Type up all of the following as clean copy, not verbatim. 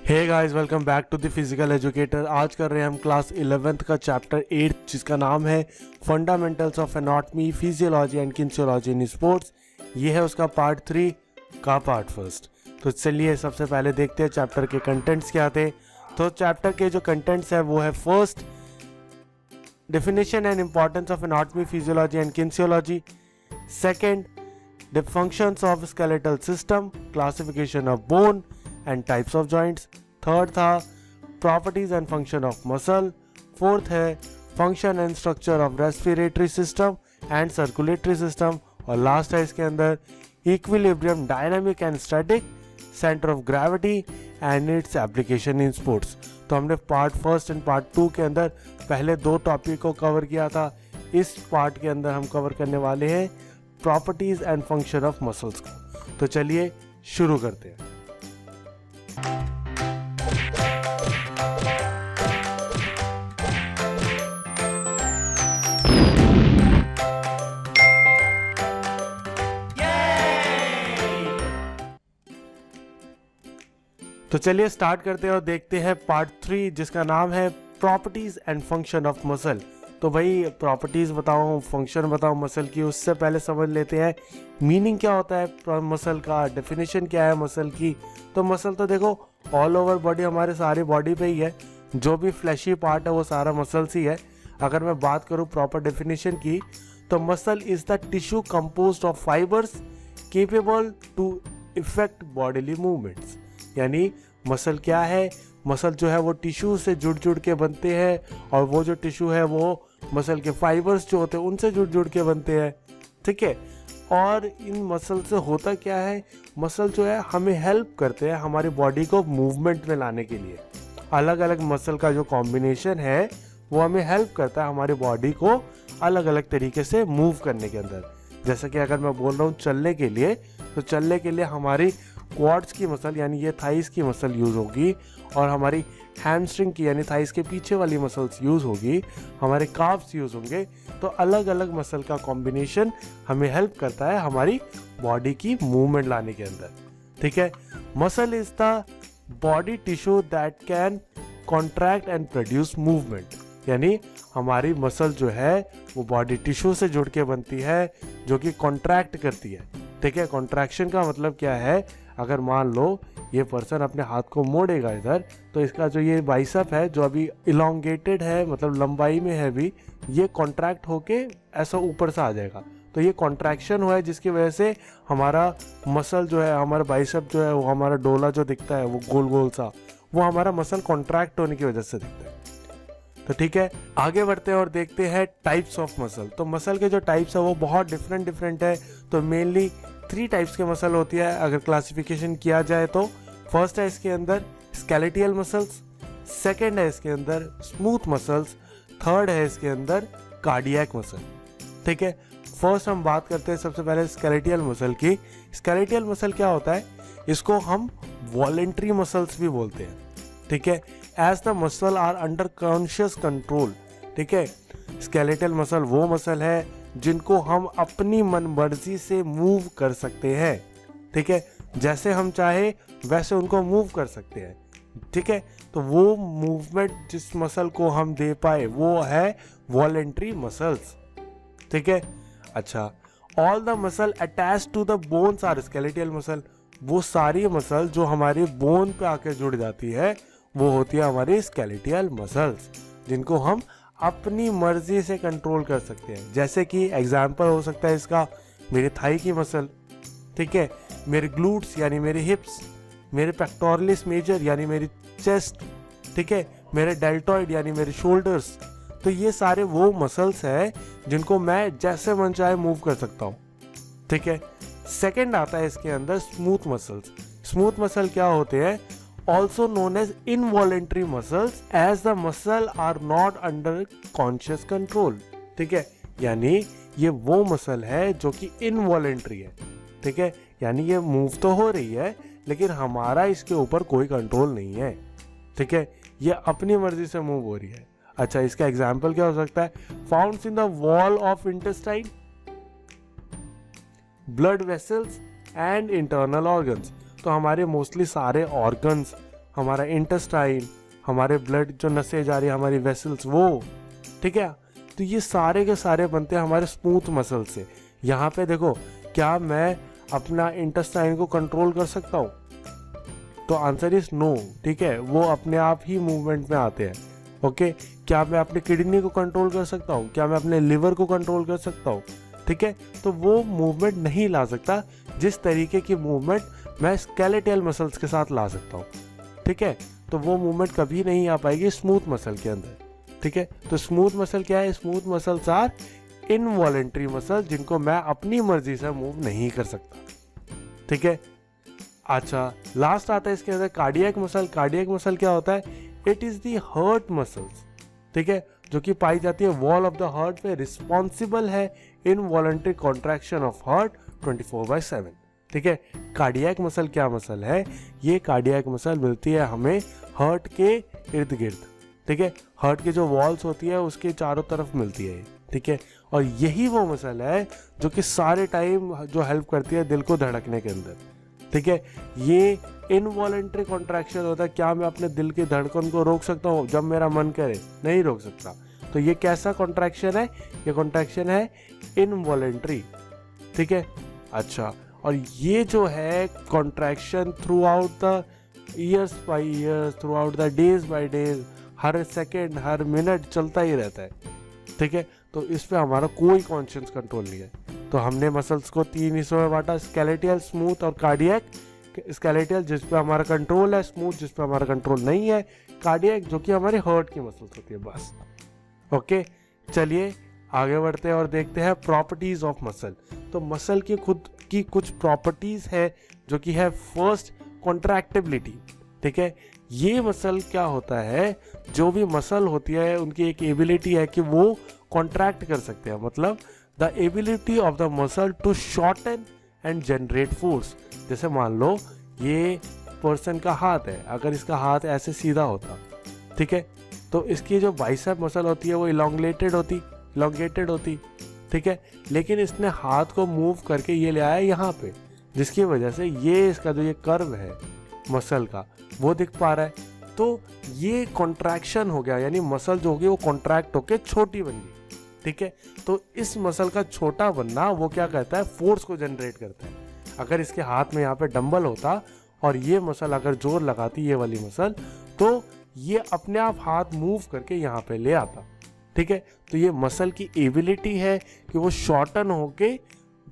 Hey guys, welcome back to the physical educator. आज कर रहे हैं हम क्लास 11th का चैप्टर 8 जिसका नाम है fundamentals of anatomy, physiology and kinesiology in sports. ये है उसका पार्ट 3 का पार्ट फर्स्ट। तो चलिए सबसे पहले देखते हैं चैप्टर के कंटेंट्स क्या थे। तो चैप्टर के जो कंटेंट्स है वो है first, definition and importance of anatomy, physiology and kinesiology. Second, the functions of skeletal system, classification of bone and types of joints. Third था properties and function of muscle. Fourth है function and structure of respiratory system and circulatory system. और last है इसके अंदर equilibrium, dynamic and static, centre of gravity and its application in sports. तो हमने part first and part 2 के अंदर पहले 2 टॉपिक को कवर किया था। इस पार्ट के अंदर हम कवर करने वाले हैं properties and function of muscles को। तो चलिए शुरू करते हैं। तो चलिए स्टार्ट करते हैं और देखते हैं पार्ट 3 जिसका नाम है properties and function of muscle. तो भाई प्रॉपर्टीज बताओ, फंक्शन बताओ मसल की, उससे पहले समझ लेते हैं मीनिंग क्या होता है मसल का, डेफिनेशन क्या है मसल की। तो मसल तो देखो ऑल ओवर बॉडी, हमारे सारी बॉडी पे ही है, जो भी फ्लैशी पार्ट है वो सारा मसल्स ही है। अगर मैं बात करूँ प्रॉपर डेफिनेशन की तो muscle is the tissue composed of fibers capable to effect bodily movements. यानी मसल क्या है, मसल जो है वो टिश्यू से जुड़ के बनते हैं, और वो जो टिश्यू है वो मसल के फाइबर्स जो होते हैं उनसे जुड़ के बनते हैं, ठीक है। और इन मसल से होता क्या है, मसल जो है हमें हेल्प करते हैं हमारी बॉडी को मूवमेंट में लाने के लिए। अलग अलग मसल का जो कॉम्बिनेशन है वो हमें हेल्प करता है हमारी बॉडी को अलग अलग तरीके से मूव करने के अंदर। जैसे कि अगर मैं बोल रहा हूँ चलने के लिए, तो चलने के लिए हमारी क्वाड्स की मसल यानी ये थाइस की मसल यूज़ होगी, और हमारी हैमस्ट्रिंग की यानी थाइस के पीछे वाली मसल्स यूज़ होगी, हमारे काफ्स यूज़ होंगे। तो अलग अलग मसल का कॉम्बिनेशन हमें हेल्प करता है हमारी बॉडी की मूवमेंट लाने के अंदर, ठीक है। Muscle is the body tissue that can contract and produce movement. यानी हमारी मसल जो है वो बॉडी टिश्यू से जुड़ के बनती है जो कि कॉन्ट्रैक्ट करती है, ठीक है। कॉन्ट्रैक्शन का मतलब क्या है, अगर मान लो ये पर्सन अपने हाथ को मोड़ेगा इधर, तो इसका जो ये बाइसेप है जो अभी इलोंगेटेड है, मतलब लंबाई में है भी, ये कॉन्ट्रैक्ट होके ऐसा ऊपर से आ जाएगा। तो ये कॉन्ट्रैक्शन हुआ है जिसकी वजह से हमारा मसल जो है, हमारा बाइसेप जो है, वो हमारा डोला जो दिखता है वो गोल गोल सा, वो हमारा मसल कॉन्ट्रैक्ट होने की वजह से दिखता है। तो ठीक है, आगे बढ़ते हैं और देखते हैं टाइप्स ऑफ मसल। तो मसल के जो टाइप्स है वो बहुत डिफरेंट है। तो मेनली 3 टाइप्स के मसल होती है अगर क्लासिफिकेशन किया जाए तो। फर्स्ट है इसके अंदर स्केलेटल मसल्स, सेकंड है इसके अंदर स्मूथ मसल्स, थर्ड है इसके अंदर कार्डियक मसल, ठीक है। फर्स्ट हम बात करते हैं सबसे पहले स्केलेटल मसल की। स्केलेटल मसल क्या होता है, इसको हम वॉलेंट्री मसल्स भी बोलते हैं, ठीक है। As the muscle are under conscious control, ठीक है। स्केलेटल मसल वो मसल है जिनको हम अपनी मन मर्जी से मूव कर सकते हैं, ठीक है। जैसे हम चाहे वैसे उनको मूव कर सकते हैं, ठीक है। तो वो मूवमेंट जिस मसल को हम दे पाए वो है वॉलेंट्री मसल्स, ठीक है। अच्छा, all the muscle attach to the bones are skeletal muscle. वो सारी मसल जो हमारी बोन पे आके जुड़ जाती है वो होती है हमारी स्केलेटल मसल्स, जिनको हम अपनी मर्जी से कंट्रोल कर सकते हैं। जैसे कि एग्जाम्पल हो सकता है इसका मेरे थाई की मसल, ठीक है, मेरे ग्लूट्स यानी मेरे हिप्स, मेरे पेक्टोरलिस मेजर यानी मेरी चेस्ट, ठीक है, मेरे डेल्टॉइड यानी मेरे शोल्डर्स। तो ये सारे वो मसल्स हैं जिनको मैं जैसे मन चाहे मूव कर सकता हूँ, ठीक है। सेकेंड आता है इसके अंदर स्मूथ मसल्स। स्मूथ मसल क्या होते हैं, also known as involuntary muscles as the muscle are not under conscious control, ठीक है। यानी ये वो मसल है जो कि इनवॉलेंट्री है, ठीक है। यानी ये मूव तो हो रही है लेकिन हमारा इसके ऊपर कोई कंट्रोल नहीं है, ठीक है। ये अपनी मर्जी से मूव हो रही है। अच्छा, इसका एग्जाम्पल क्या हो सकता है, founts in the wall of intestine, blood vessels and internal organs. तो हमारे मोस्टली सारे ऑर्गन्स हमारा इंटेस्टाइन, हमारे ब्लड जो नसें जा रही है, हमारी वेसल्स, वो, ठीक है। तो ये सारे के सारे बनते हैं हमारे स्मूथ मसल से। यहाँ पे देखो, क्या मैं अपना इंटेस्टाइन को कंट्रोल कर सकता हूँ? तो आंसर इज नो, ठीक है, वो अपने आप ही मूवमेंट में आते हैं। ओके, क्या मैं अपने किडनी को कंट्रोल कर सकता हूँ? क्या मैं अपने लिवर को कंट्रोल कर सकता हूँ? ठीक है, तो वो मूवमेंट नहीं ला सकता जिस तरीके की मूवमेंट मैं स्केलेटल मसल्स के साथ ला सकता हूँ। ठीक है, तो वो मूवमेंट कभी नहीं आ पाएगी स्मूथ मसल के अंदर। ठीक है, तो स्मूथ मसल क्या है? Smooth muscles are involuntary muscle, जिनको मैं अपनी मर्जी से मूव नहीं कर सकता। ठीक है, अच्छा, लास्ट आता है इसके अंदर कार्डियक मसल। कार्डियक मसल क्या होता है? It is the heart muscles, ठीक है, जो कि पाई जाती है वॉल ऑफ द हार्ट पे, रिस्पॉन्सिबल है इनवॉलेंट्री कॉन्ट्रैक्शन ऑफ हार्ट 24/7। ठीक है, कार्डियक मसल क्या मसल है? ये कार्डियक मसल मिलती है हमें हार्ट के इर्द गिर्द। ठीक है, हार्ट की जो वॉल्स होती है उसके चारों तरफ मिलती है। ठीक है, और यही वो मसल है जो कि सारे टाइम जो हेल्प करती है दिल को धड़कने के अंदर। ठीक है, ये इनवॉलेंट्री कॉन्ट्रैक्शन होता है। क्या मैं अपने दिल की धड़कन को रोक सकता हूँ जब मेरा मन करे? नहीं रोक सकता। तो ये कैसा कॉन्ट्रैक्शन है? ये कॉन्ट्रैक्शन है इनवॉलेंट्री। ठीक है, अच्छा, और ये जो है contraction through out the years by years, through out the days by days, her second her minute चलता ही रहता है। ठीक है, तो इस पे हमारा कोई कॉन्शियस कंट्रोल नहीं है। तो हमने मसल्स को 3 हिस्सों में बांटा, स्केलेटल, स्मूथ और कार्डियक। स्केलेटल जिस पे हमारा कंट्रोल है, स्मूथ जिस पे हमारा कंट्रोल नहीं है, कार्डियक जो कि हमारे हार्ट की मसल्स होती है, बस। ओके, चलिए आगे बढ़ते हैं और देखते हैं प्रॉपर्टीज ऑफ मसल। तो मसल की खुद की कुछ प्रॉपर्टीज है जो कि है फर्स्ट कॉन्ट्रैक्टिबिलिटी। ठीक है, ये मसल क्या होता है? जो भी मसल होती है उनकी एक एबिलिटी है कि वो कॉन्ट्रैक्ट कर सकते हैं, मतलब the ability of the muscle to shorten and generate force. जैसे मान लो ये पर्सन का हाथ है, अगर इसका हाथ ऐसे सीधा होता, ठीक है, तो इसकी जो बाइसेप मसल होती है वो इलोंगेटेड होती, ठीक है, लेकिन इसने हाथ को मूव करके ये ले आया यहाँ पे, जिसकी वजह से ये इसका जो ये कर्व है मसल का वो दिख पा रहा है। तो ये कॉन्ट्रैक्शन हो गया, यानी मसल जो होगी वो कॉन्ट्रैक्ट होके छोटी बन गई। ठीक है, तो इस मसल का छोटा बनना वो क्या करता है? फोर्स को जनरेट करता है। अगर इसके हाथ में यहाँ पे डंबल होता और ये मसल अगर जोर लगाती, ये वाली मसल, तो ये अपने आप हाथ मूव करके यहाँ पे ले आता। ठीक है, तो ये मसल की एबिलिटी है कि वो शॉर्टन होके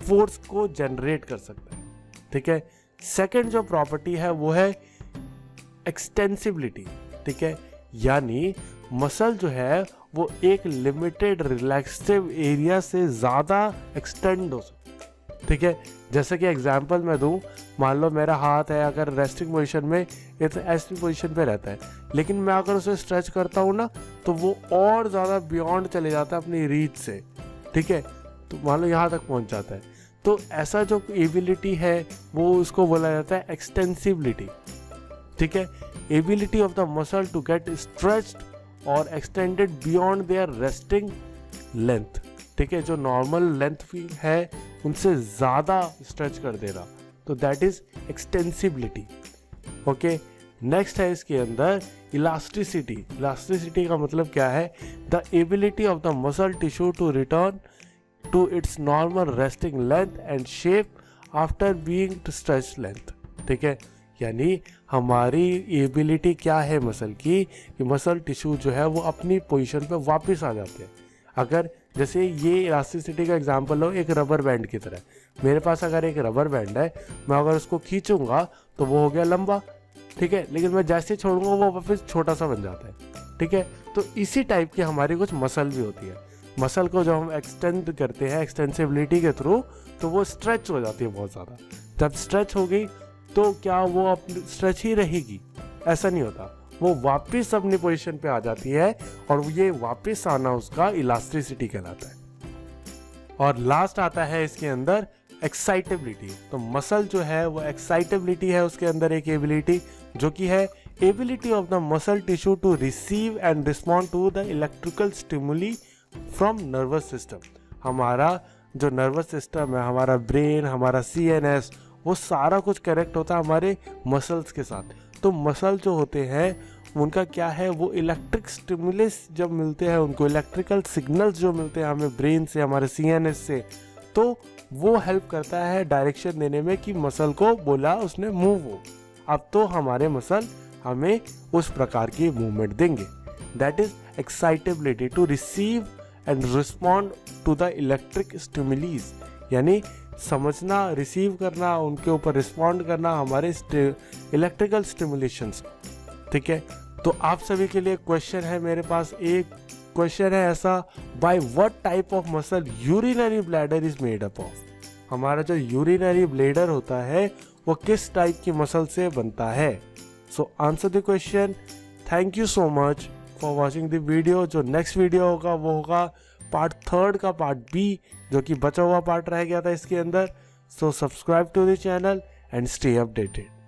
फोर्स को जनरेट कर सकता है। ठीक है, सेकंड जो प्रॉपर्टी है वो है एक्सटेंसिबिलिटी। ठीक है, यानी मसल जो है वो एक लिमिटेड रिलैक्सिव एरिया से ज़्यादा एक्सटेंड हो सकता है। ठीक है, जैसे कि एग्जांपल मैं दूं, मान लो मेरा हाथ है, अगर रेस्टिंग पोजीशन में ऐसी पोजीशन पे रहता है, लेकिन मैं अगर उसे स्ट्रेच करता हूँ ना तो वो और ज़्यादा बियॉन्ड चले जाता है अपनी रीच से। ठीक है, तो मान लो यहाँ तक पहुँच जाता है। तो ऐसा जो एबिलिटी है वो उसको बोला जाता है एक्सटेंसिबिलिटी। ठीक है, ability of the muscle to get stretched or extended beyond their resting length. ठीक है, जो नॉर्मल लेंथ है उनसे ज़्यादा स्ट्रेच कर देना, तो that is extensibility. Okay, next है इसके अंदर इलास्टिसिटी। इलास्टिसिटी का मतलब क्या है? The ability of the muscle tissue to return to its normal resting length and shape after being stretch length. ठीक है, यानी हमारी एबिलिटी क्या है मसल की कि मसल टिश्यू जो है वो अपनी पोजीशन पे वापस आ जाते हैं। अगर जैसे ये इलास्टिसिटी का एग्जांपल लो एक रबर बैंड की तरह, मेरे पास अगर एक रबर बैंड है, मैं अगर उसको खींचूंगा तो वो हो गया लंबा, ठीक है, लेकिन मैं जैसे छोड़ूंगा वो वापस छोटा सा बन जाता है। ठीक है, तो इसी टाइप की हमारी कुछ मसल भी होती है। मसल को जब हम एक्सटेंड करते हैं एक्सटेंसिबिलिटी के थ्रू, तो वो स्ट्रेच हो जाती है बहुत ज़्यादा। जब स्ट्रेच हो गई तो क्या वो अपनी स्ट्रेच ही रहेगी? ऐसा नहीं होता, वो वापस अपनी पोजीशन पे आ जाती है और ये वापस आना उसका इलास्टिसिटी कहलाता है। और लास्ट आता है इसके अंदर एक्साइटेबिलिटी। तो मसल जो है वो एक्साइटेबिलिटी है उसके अंदर एक एबिलिटी, जो कि है ability of the muscle tissue to receive and respond to the electrical stimuli from nervous system. हमारा जो नर्वस सिस्टम है, हमारा ब्रेन, हमारा CNS, वो सारा कुछ कनेक्ट होता है हमारे मसल्स के साथ। तो मसल जो होते हैं उनका क्या है, वो इलेक्ट्रिक स्टिमुलस जब मिलते हैं उनको, इलेक्ट्रिकल सिग्नल्स जो मिलते हैं हमें ब्रेन से, हमारे CNS से, तो वो हेल्प करता है डायरेक्शन देने में कि मसल को बोला उसने मूव हो। अब तो हमारे मसल हमें उस प्रकार की मूवमेंट देंगे। That is excitability to receive and respond to the electric stimuli, यानी समझना, रिसीव करना, उनके ऊपर रिस्पॉन्ड करना हमारे इलेक्ट्रिकल स्टिमुलेशंस। ठीक है, तो आप सभी के लिए क्वेश्चन है, मेरे पास एक क्वेश्चन है ऐसा, by what type of muscle urinary bladder is made up of. हमारा जो यूरिनरी ब्लैडर होता है वो किस टाइप की मसल से बनता है। So answer the question. Thank you so much for watching the video. जो नेक्स्ट वीडियो होगा वो होगा पार्ट 3 का पार्ट B, जो कि बचा हुआ पार्ट रह गया था इसके अंदर। So subscribe to the channel and stay updated.